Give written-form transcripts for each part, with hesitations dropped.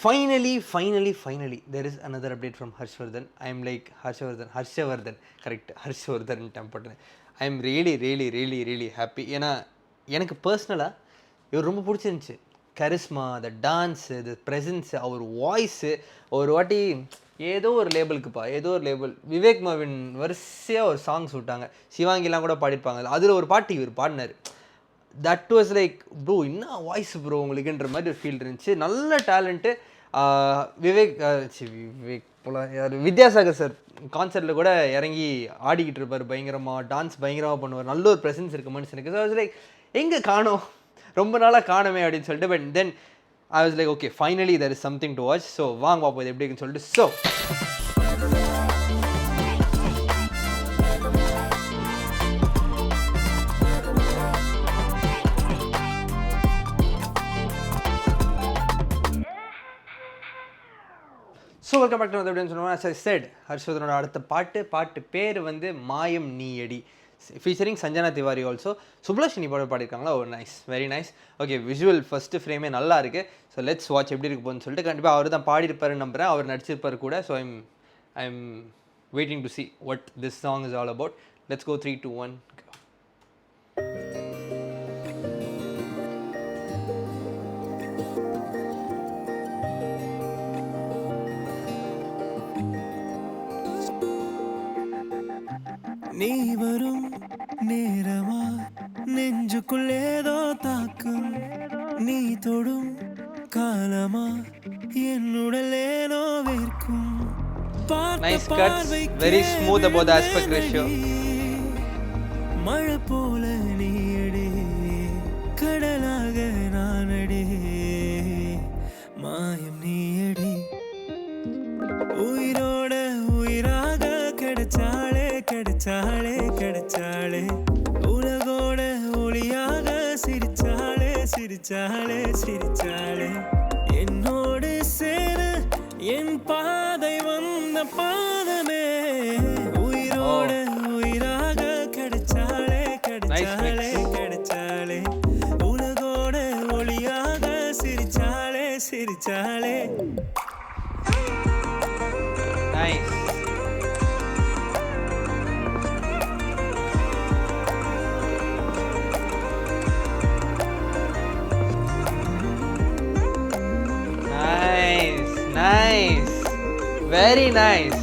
Finally, there is another update from Harshvardhan. I am like Harshavardhan, correct, Harshvardhan tempered. I am really happy. ஏன்னா எனக்கு பர்சனலாக இவர் ரொம்ப பிடிச்சிருந்துச்சு. கரிஸ்மா, த dance, த presence, அவர் voice. ஒரு வாட்டி ஏதோ ஒரு லேபிள் விவேக் மவின் வரிசையாக ஒரு சாங்ஸ் விட்டாங்க, சிவாங்கிலாம் கூட பாடியிருப்பாங்க. அதில் ஒரு பாட்டு இவர் பாடினார். தட் வாஸ் லைக் ப்ரோ, என்ன வாய்ஸ் ப்ரோ உங்களுக்குன்ற மாதிரி ஒரு ஃபீல் இருந்துச்சு. நல்ல டேலண்ட்டு. விவேக் போலாம், யார், வித்யாசாகர் சார் கான்சர்ட்டில் கூட இறங்கி ஆடிக்கிட்டு இருப்பார், பயங்கரமாக டான்ஸ் பயங்கரமாக பண்ணுவார், நல்ல ஒரு ப்ரெசன்ஸ் இருக்கு மனுஷனுக்கு. ஸோ ஐ வாஸ் லைக் எங்கே காணோம், ரொம்ப நாளாக காணமே அப்படின்னு சொல்லிட்டு. But then I was like okay, finally there is something to watch. So வாங்க பார்ப்போம் இது எப்படி இருக்குன்னு சொல்லிட்டு. So welcome back to another video. சொன்னோம், as I said, ஹர்ஷவர்தனோட அடுத்த பாட்டு பேர் வந்து மாயம் நீயடி, ஃபீச்சரிங் சஞ்சனா திவாரி. ஆல்சோ சுப்லக்ஷ்மி பாடியிருக்காங்களா. ஒரு nice, very nice. Okay, visual first ஃப்ரேமே நல்லா இருக்குது. ஸோ லெட்ஸ் வாட்ச் எப்படி இருக்கு போகுன்னு சொல்லிட்டு. கண்டிப்பாக அவர் தான் பாடியிருப்பாருன்னு நம்புகிறேன், அவர் நடிச்சிருப்பார் கூட. So I am waiting to see what this song is all about. Let's go 3, 2, 1. நீ வரும் நேரமா நெஞ்சுக்குள்ளேதோ தாக்கும், நீ தொடும் காலமா என்னுடலேனோ வேர்க்கும். Nice cuts, very smooth about the aspect ratio. மழை போல நீயடி, கடலாக நானடி, மாயம் நீயடி, உயிரோட உயிராக கிடைச்சாளே உலகோட ஒளியாக சிரிச்சாளே என்னோடு சேர என் பாதை வந்த பாதமே, உயிரோட உயிராக கிடைச்சாளே உலகோட ஒளியாக சிரிச்சாளே. Nice. Nice, very nice.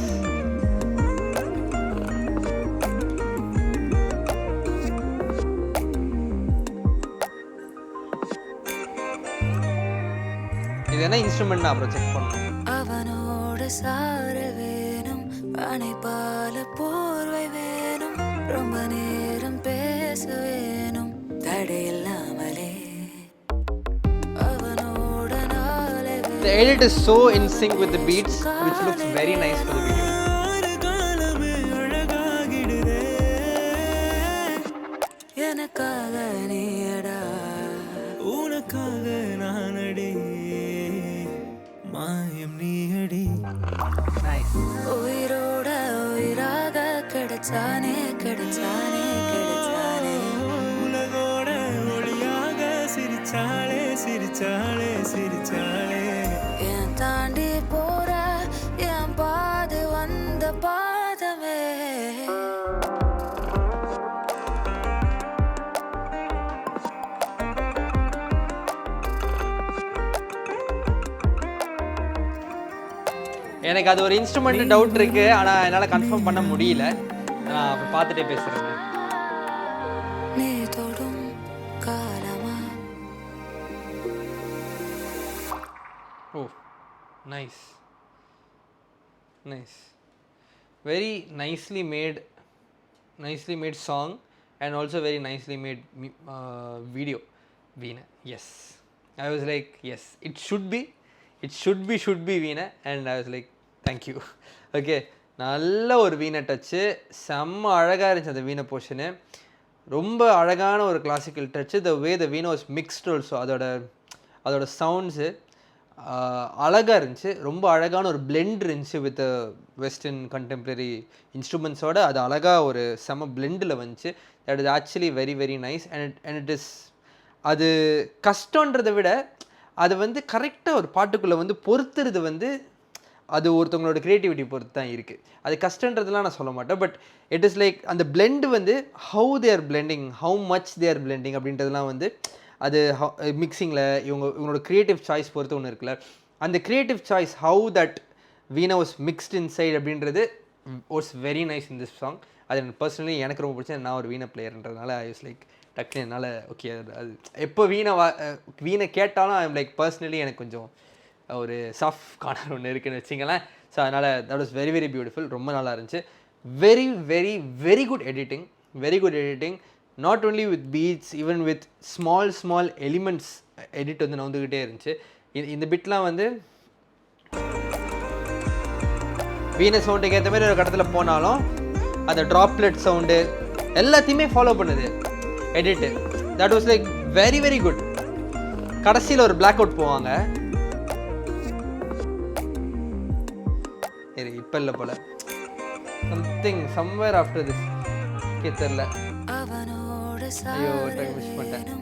இது என்ன இன்ஸ்ட்ருமெண்ட் அப்புறம் செக் பண்ணணும். அவனோட சாரல் வேணும், அணைப்பால போர்வை வேணும், ரொம்ப நேரம் பேச வேணும் தடையில்லாமலே. The edit is so in sync with the beats, which looks very nice for the video. எனக்காக நீடா, உனக்காக நானடி, மாயம் நீயடி. Nice. உயிரோட உயிராக கிடைச்சானே, உலகோட ஒளியாக சிரிச்சாளே என் தாண்டி போற என் பாது வந்த பாதமே. எனக்கு அது ஒரு இன்ஸ்ட்ருமெண்ட் டவுட் இருக்கு, ஆனா என்னால கன்ஃபார்ம் பண்ண முடியல. நான் அப்ப பார்த்துட்டே பேசுறேன். நீ தொடும் காலமா. Oh, nice. Very nicely made song, and also very nicely made video. Veena, yes. I was like, yes, it should be Veena, and I was like, thank you. Okay, நல்ல ஒரு வீணை டச்சு, செம்ம அழகாக இருந்துச்சு அந்த வீணை போர்ஷனு. ரொம்ப அழகான ஒரு கிளாசிக்கல் டச்சு. த வே த வீணை வாஸ் மிக்ஸ்ட் ஆல்சோ. அதோட சவுண்ட்ஸு அழகாக இருந்துச்சு. ரொம்ப அழகான ஒரு பிளெண்ட் இருந்துச்சு வித் வெஸ்டர்ன் கண்டெம்ப்ரரி இன்ஸ்ட்ருமெண்ட்ஸோட. அது அழகாக ஒரு செம பிளெண்டில் வந்துச்சு. That is actually very nice. And it is, அது கஷ்டன்றதை விட அது வந்து கரெக்டாக ஒரு பாட்டுக்குள்ளே வந்து பொறுத்துறது வந்து அது ஒருத்தவங்களோட க்ரியேட்டிவிட்டி பொறுத்து தான் இருக்குது. அது கஷ்டன்றதுலாம் நான் சொல்ல மாட்டேன். பட் இட் இஸ் லைக் அந்த பிளெண்ட் வந்து how they are blending, how much they are blending அப்படின்றதுலாம் வந்து அது மிக்சிங்கில் இவங்களோட க்ரியேட்டிவ் சாய்ஸ் பொறுத்து ஒன்று இருக்குல்ல, அந்த creative choice how that veena was mixed inside அப்படின்றது was very nice in this song. அது எனக்கு பர்சனலி எனக்கு ரொம்ப பிடிச்சது. நான் ஒரு வீணை பிளேயர்ன்றதுனால ஐ வாஸ் லைக் டக்குன்னு என்னால் ஓகே அது எப்போ வீணை கேட்டாலும் ஐ எம் லைக் பர்சனலி எனக்கு கொஞ்சம் ஒரு சாஃப்ட் கார்னர் ஒன்று இருக்குன்னு வச்சிங்களேன். ஸோ அதனால் that was very very beautiful. ரொம்ப நல்லா இருந்துச்சு. Very very very good editing, very good editing. Not only with beats, even with small elements edit வந்து நவுந்துக்கிட்டே இருந்துச்சு. இந்த பிட்லாம் வந்து வீணை சவுண்டுக்கு ஏற்ற மாதிரி ஒரு கட்டத்தில் போனாலும் அந்த ட்ராப்லெட் சவுண்டு எல்லாத்தையுமே ஃபாலோ பண்ணுது edit. That was like very very good. கடைசியில் ஒரு பிளாக் அவுட் போவாங்க, இப்போ இல்லை போல சம்வேர் ஆஃப்டர் திஸ் தெரியல. ஐயோ மிஸ் பண்ணிட்டேன்.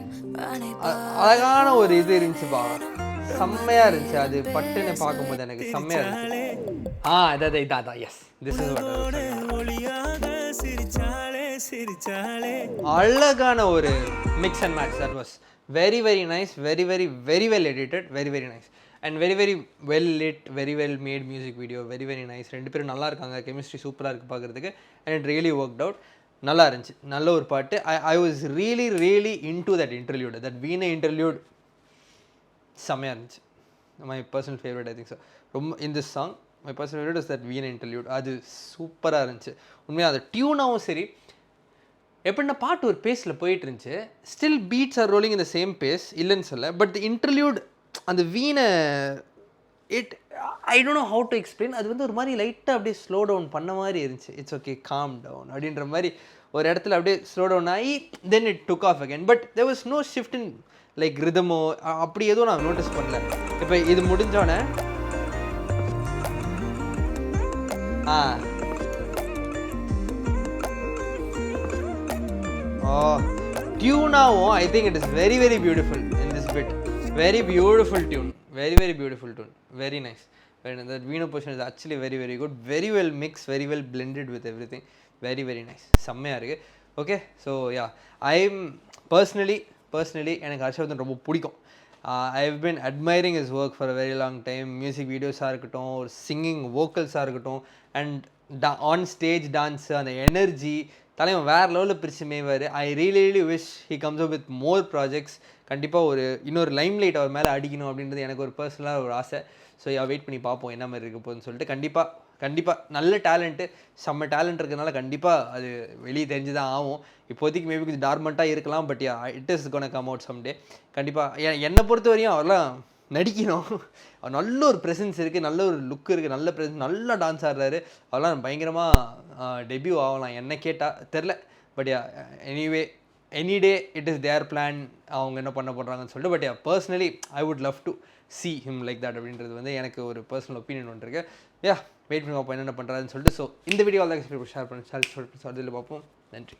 அழகான ஒரு இது இருந்துச்சுப்பா, செம்மையாக இருந்துச்சு. அது பட்டுன்னு பார்க்கும்போது எனக்கு செம்மையாக இருந்துச்சு. இதான் எஸ் திஸ் இஸ் அழகான ஒரு mix and match. That was very very nice, very very very well edited, very very nice and very very well lit, very well made music video, very very nice. ரெண்டு பேரும் நல்லா இருக்காங்க, chemistry சூப்பராக இருக்குது பார்க்குறதுக்கு. And it really worked out. நல்லா இருந்துச்சு, நல்ல ஒரு பாட்டு. I was really really into that interlude, that வீணை இன்டர்வியூட் செம்மையாக இருந்துச்சு. My personal favourite I think so. ரொம்ப இன் this song my personal favourite is that வீணை இன்டர்வியூட். அது சூப்பராக இருந்துச்சு உண்மையாக. அது டியூனாகவும் சரி, எப்படின்னா பாட்டு ஒரு பேஸில் போயிட்டு இருந்துச்சு, still beats are rolling in the same pace, இல்லைன்னு சொல்ல. பட் தி இன்டர்வியூட் அந்த வீணை I don't know how to explain. அது வந்து ஒரு மாதிரி லைட்டாக அப்படியே ஸ்லோ டவுன் பண்ண மாதிரி இருந்துச்சு. இட்ஸ் ஓகே காம் டவுன் அப்படின்ற மாதிரி ஒரு இடத்துல அப்படியே ஸ்லோ டவுன் ஆகி then it took off again. But there was no shift in like ரிதமோ அப்படி எதுவும் நான் நோட்டீஸ் பண்ணல. இப்போ இது முடிஞ்சோடனே டியூனாவும் I think it is very very beautiful in this bit. Very beautiful tune, very very beautiful tune, very nice. That Veena portion is actually very very good, very well mixed, very well blended with everything, very very nice. செம்மையாக இருக்குது. Okay so yeah, I'm personally எனக்கு ஹர்ஷவர்தன் ரொம்ப பிடிக்கும். I have been admiring his work for a very long time. Music வீடியோஸாக இருக்கட்டும், ஒரு singing வோக்கல்ஸாக இருக்கட்டும், அண்ட் ஆன் ஸ்டேஜ் டான்ஸ், அந்த எனர்ஜி தலைவன் வேறு லெவலில் பிரித்து மேய்வார். I really wish he comes up with more projects. கண்டிப்பாக இன்னொரு லைம் லைட் அவர் மேலே அடிக்கணும் அப்படின்றது எனக்கு ஒரு பர்சனலாக ஒரு ஆசை. ஸோ வெயிட் பண்ணி பார்ப்போம் என்ன மாதிரி இருக்க போகுதுன்னு சொல்லிட்டு. கண்டிப்பாக நல்ல டேலண்ட்டு, செம்ம டேலண்ட் இருக்கிறதுனால கண்டிப்பாக அது வெளியே தெரிஞ்சு தான் ஆகும். இப்போதைக்கு மேபி கொஞ்சம் டார்மெண்ட்டாக இருக்கலாம், but it is gonna come out someday. கண்டிப்பாக என்னை பொறுத்த வரையும் அவரெல்லாம் நடிக்கணும். அவர் நல்ல ஒரு ப்ரெசன்ஸ் இருக்குது, நல்ல ஒரு லுக் இருக்குது, நல்ல ப்ரெசன்ஸ், நல்லா டான்ஸ் ஆடுறாரு. அவரெல்லாம் பயங்கரமாக டெபியூ ஆகலாம் என்ன கேட்டால் தெரில. But anyway any day it is their plan, அவங்க என்ன பண்ண போடுறாங்கன்னு சொல்லிட்டு. But personally I would love to see him like that அப்படின்றது வந்து எனக்கு ஒரு பர்சனல் ஒப்பீனியன் ஒன்று இருக்குது. வெயிட் பண்ணி பார்ப்போம் என்னென்ன பண்ணுறாருன்னு சொல்லிட்டு. ஸோ இந்த வீடியோ தான் ஷேர் பண்ணி பார்ப்போம். நன்றி.